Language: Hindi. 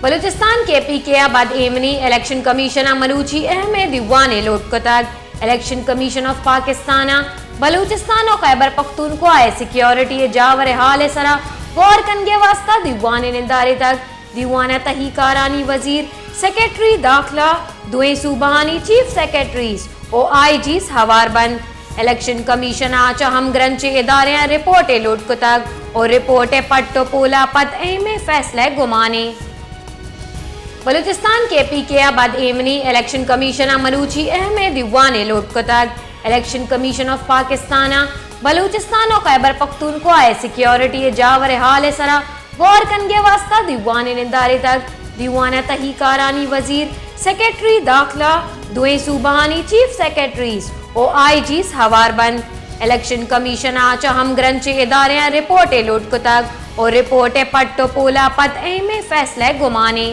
बलूचिस्तान के पीके बाद एमनी इलेक्शन कमीशन मलूची अहमद दीवाने लोटकतग election commission of Pakistan Balochistan और खैबर पख्तूनख्वा सिक्योरिटी जावर हाल सरा गौर कनगे वास्ता दीवान निंदारे तक दीवाना तहीकारानी वजीर सेक्रेटरी दाखिला दुए सूबानी चीफ सेक्रेटरीज और IGs हवार बंद इलेक्शन कमीशन आचा हम ग्रंचे इदारे रिपोर्टे लोटकतग और रिपोर्टे पट्टो पोला पद में फैसले गुमाने बलूचिस्तान के पीके बाद एमनी इलेक्शन कमीशन मलूची अहमद दीवाने लोटकतग election commission of Pakistan Balochistan और खैबर पख्तूनख्वा सिक्योरिटी जावर हाल सरा गौर कनगे वास्ता दीवान निंदारे तक दीवाना तहीकारानी वजीर सेक्रेटरी दाखिला दुए सूबानी चीफ सेक्रेटरीज और IGs हवार बंद इलेक्शन कमीशन आचा हम ग्रंचे इदारे रिपोर्टे लोटकतग और रिपोर्टे पट्टो पोला पद में फैसले गुमाने